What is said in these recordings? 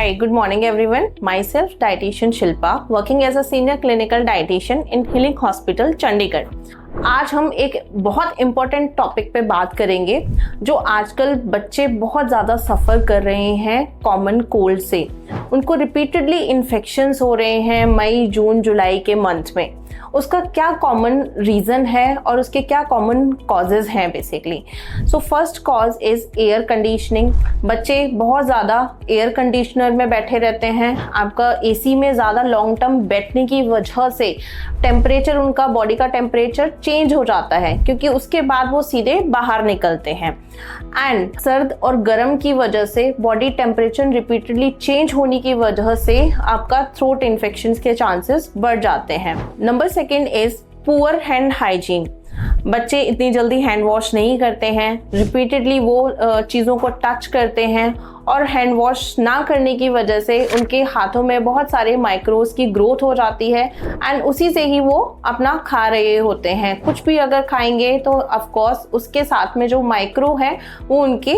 Hi, good morning everyone. Myself dietitian Shilpa, working as a senior clinical dietitian in Healing Hospital, Chandigarh. आज हम एक बहुत important topic पे बात करेंगे जो आजकल बच्चे बहुत ज़्यादा सफ़र कर रहे हैं कॉमन कोल्ड से। उनको रिपीटेडली इन्फेक्शंस हो रहे हैं मई, जून, जुलाई के मंथ में। उसका क्या कॉमन रीज़न है और उसके क्या कॉमन कॉजेज़ हैं basically. So first cause is air conditioning. बच्चे बहुत ज़्यादा एयर कंडीशनर में बैठे रहते हैं। आपका एसी में ज़्यादा लॉन्ग टर्म बैठने की वजह से टेम्परेचर, उनका बॉडी का टेम्परेचर चेंज हो जाता है, क्योंकि उसके बाद वो सीधे बाहर निकलते हैं। एंड सर्द और गर्म की वजह से बॉडी टेम्परेचर रिपीटेडली चेंज होने की वजह से आपका थ्रोट इन्फेक्शंस के चांसेस बढ़ जाते हैं। Number second is poor hand hygiene. बच्चे इतनी जल्दी हैंड वॉश नहीं करते हैं, रिपीटेडली वो चीज़ों को टच करते हैं और हैंड वॉश ना करने की वजह से उनके हाथों में बहुत सारे माइक्रोज की ग्रोथ हो जाती है एंड उसी से ही वो अपना खा रहे होते हैं। कुछ भी अगर खाएंगे तो ऑफ कोर्स उसके साथ में जो माइक्रो है वो उनके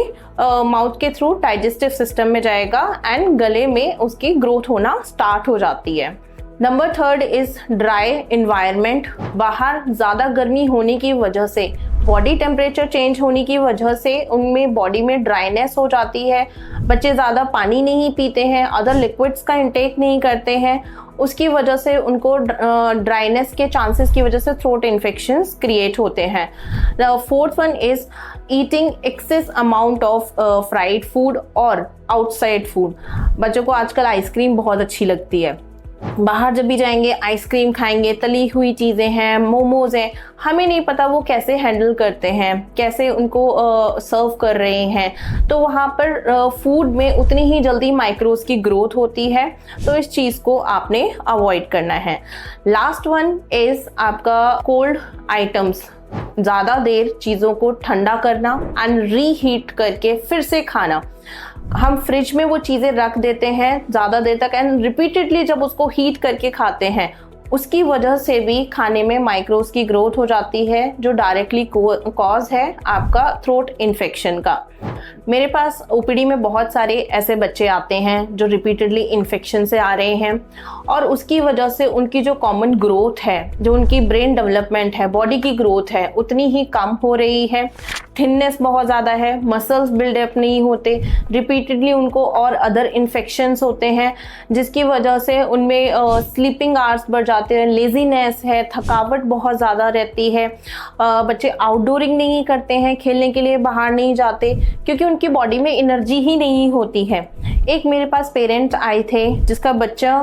माउथ के थ्रू डाइजेस्टिव सिस्टम में जाएगा एंड गले में उसकी ग्रोथ होना स्टार्ट हो जाती है। Number third is dry environment. बाहर ज़्यादा गर्मी होने की वजह से, बॉडी टेम्परेचर चेंज होने की वजह से उनमें बॉडी में ड्राइनेस हो जाती है। बच्चे ज़्यादा पानी नहीं पीते हैं, अदर लिक्विड्स का इंटेक नहीं करते हैं, उसकी वजह से उनको ड्राइनेस के चांसेस की वजह से थ्रोट इन्फेक्शंस क्रिएट होते हैं। The fourth one is eating excess amount of fried food और आउटसाइड फूड। बच्चों को आजकल आइसक्रीम बहुत अच्छी लगती है। बाहर जब भी जाएंगे आइसक्रीम खाएंगे, तली हुई चीज़ें हैं, मोमोज हैं, हमें नहीं पता वो कैसे हैंडल करते हैं, कैसे उनको सर्व कर रहे हैं। तो वहाँ पर फूड में उतनी ही जल्दी माइक्रोज की ग्रोथ होती है, तो इस चीज़ को आपने अवॉइड करना है। लास्ट वन इज़ आपका कोल्ड आइटम्स। ज़्यादा देर चीज़ों को ठंडा करना एंड रीहीट करके फिर से खाना। हम फ्रिज में वो चीज़ें रख देते हैं ज़्यादा देर तक एंड रिपीटेडली जब उसको हीट करके खाते हैं, उसकी वजह से भी खाने में माइक्रोज की ग्रोथ हो जाती है, जो डायरेक्टली कॉज है आपका थ्रोट इन्फेक्शन का। मेरे पास ओपीडी में बहुत सारे ऐसे बच्चे आते हैं जो रिपीटेडली इन्फेक्शन से आ रहे हैं और उसकी वजह से उनकी जो कॉमन ग्रोथ है, जो उनकी ब्रेन डेवलपमेंट है, बॉडी की ग्रोथ है, उतनी ही कम हो रही है। थिननेस बहुत ज़्यादा है, मसल्स बिल्डअप नहीं होते, रिपीटेडली उनको और अदर इन्फेक्शंस होते हैं, जिसकी वजह से उनमें स्लीपिंग आवर्स बढ़ जाते हैं, लेजीनेस है, थकावट बहुत ज़्यादा रहती है। बच्चे आउटडोरिंग नहीं करते हैं, खेलने के लिए बाहर नहीं जाते, क्योंकि उनकी बॉडी में एनर्जी ही नहीं होती है। एक मेरे पास पेरेंट आए थे जिसका बच्चा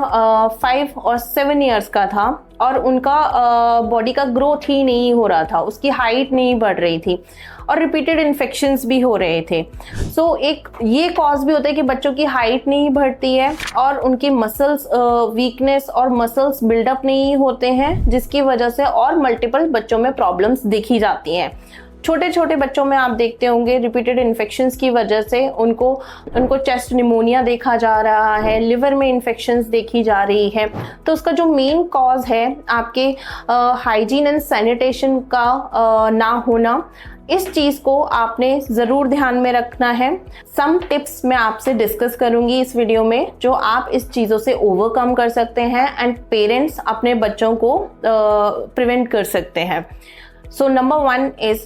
5 और 7 ईयर्स का था और उनका बॉडी का ग्रोथ ही नहीं हो रहा था, उसकी हाइट नहीं बढ़ रही थी और रिपीटेड इन्फेक्शंस भी हो रहे थे। सो एक ये कॉज भी होता है कि बच्चों की हाइट नहीं बढ़ती है और उनकी मसल्स वीकनेस और मसल्स बिल्डअप नहीं होते हैं, जिसकी वजह से और मल्टीपल बच्चों में प्रॉब्लम्स दिखी जाती हैं। छोटे छोटे बच्चों में आप देखते होंगे रिपीटेड इन्फेक्शंस की वजह से उनको चेस्ट निमोनिया देखा जा रहा है, लिवर में इन्फेक्शंस देखी जा रही है। तो उसका जो मेन कॉज है आपके हाइजीन एंड सैनिटेशन का ना होना। इस चीज़ को आपने ज़रूर ध्यान में रखना है। सम टिप्स मैं आपसे डिस्कस करूंगी इस वीडियो में, जो आप इस चीज़ों से ओवरकम कर सकते हैं एंड पेरेंट्स अपने बच्चों को प्रिवेंट कर सकते हैं। So number 1 is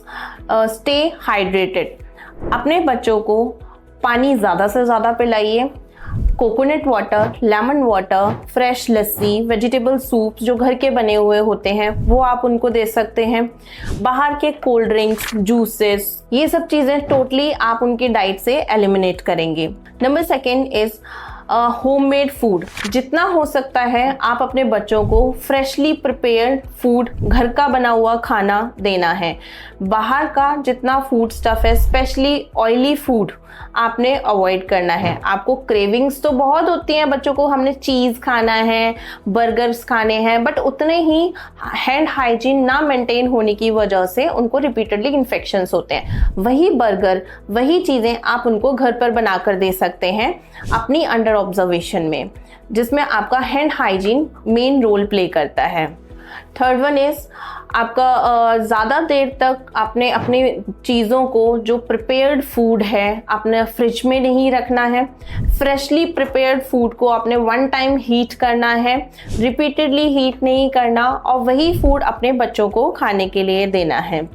stay hydrated. अपने बच्चों को पानी ज़्यादा से ज़्यादा पिलाइए। Coconut water, lemon water, fresh lassi, vegetable soups जो घर के बने हुए होते हैं वो आप उनको दे सकते हैं। बाहर के कोल्ड ड्रिंक्स, जूसेस, ये सब चीज़ें टोटली आप उनकी डाइट से एलिमिनेट करेंगे। Number 2 is homemade food. जितना हो सकता है आप अपने बच्चों को फ्रेशली प्रिपेयर्ड फूड, घर का बना हुआ खाना देना है। बाहर का जितना फूड स्टफ है, स्पेशली ऑयली फूड, आपने अवॉइड करना है। आपको क्रेविंग्स तो बहुत होती हैं बच्चों को, हमने चीज़ खाना है, बर्गर्स खाने हैं, बट उतने ही हैंड हाइजीन ना मेंटेन होने की वजह से उनको रिपीटेडली इन्फेक्शंस होते हैं। वही बर्गर, वही चीज़ें आप उनको घर पर बनाकर दे सकते हैं अपनी अंडर ऑब्जर्वेशन में, जिसमें आपका hand hygiene main role play करता है। थर्ड वन इज़ आपका ज़्यादा देर तक आपने अपनी चीज़ों को जो प्रिपेयर्ड फूड है आपने फ्रिज में नहीं रखना है। फ्रेशली प्रिपेयर्ड फूड को आपने वन टाइम हीट करना है, रिपीटेडली हीट नहीं करना, और वही फूड अपने बच्चों को खाने के लिए देना है।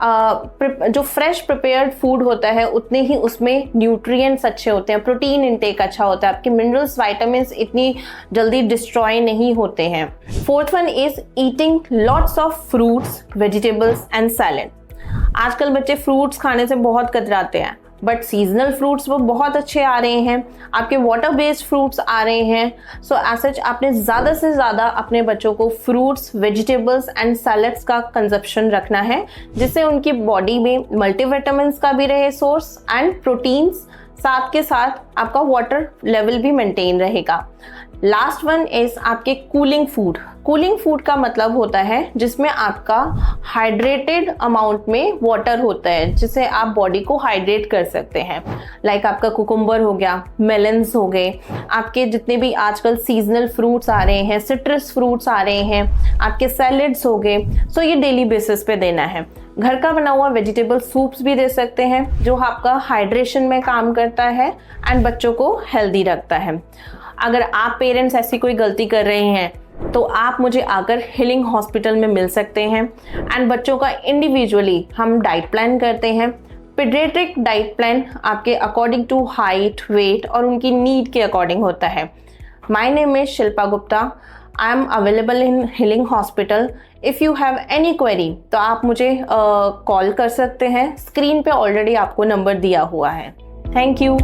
जो फ्रेश प्रिपेयर्ड फूड होता है उतने ही उसमें न्यूट्रिएंट्स अच्छे होते हैं, प्रोटीन इंटेक अच्छा होता है, आपके मिनरल्स वाइटामिन्स इतनी जल्दी डिस्ट्रॉय नहीं होते हैं। Fourth one is eating lots of fruits, vegetables and salad. आजकल बच्चे फ्रूट्स खाने से बहुत कतराते हैं, बट सीजनल फ्रूट्स वो बहुत अच्छे आ रहे हैं, आपके वाटर बेस्ड फ्रूट्स आ रहे हैं। सो एज सच आपने ज़्यादा से ज़्यादा अपने बच्चों को फ्रूट्स, वेजिटेबल्स एंड सैलेड्स का कंजप्शन रखना है, जिससे उनकी बॉडी में मल्टीविटामिन्स का भी रहे सोर्स एंड प्रोटीन्स, साथ के साथ आपका वाटर लेवल भी मेंटेन रहेगा। लास्ट वन इज आपके कूलिंग फूड। कूलिंग फूड का मतलब होता है जिसमें आपका हाइड्रेटेड अमाउंट में वाटर होता है, जिससे आप बॉडी को हाइड्रेट कर सकते हैं। लाइक आपका कुकुम्बर हो गया, मेलन्स हो गए, आपके जितने भी आजकल सीजनल फ्रूट्स आ रहे हैं, सिट्रस फ्रूट्स आ रहे हैं, आपके सैलेड्स हो गए। सो ये डेली बेसिस पे देना है। घर का बना हुआ वेजिटेबल सूप्स भी दे सकते हैं, जो आपका हाइड्रेशन में काम करता है एंड बच्चों को हेल्दी रखता है। अगर आप पेरेंट्स ऐसी कोई गलती कर रहे हैं तो आप मुझे आकर हीलिंग हॉस्पिटल में मिल सकते हैं एंड बच्चों का इंडिविजुअली हम डाइट प्लान करते हैं। पीडियाट्रिक डाइट प्लान आपके अकॉर्डिंग टू हाइट, वेट और उनकी नीड के अकॉर्डिंग होता है। My name is Shilpa Gupta. I am available in healing hospital. If you have any query तो आप मुझे कॉल कर सकते हैं। स्क्रीन पे ऑलरेडी आपको नंबर दिया हुआ है। Thank you.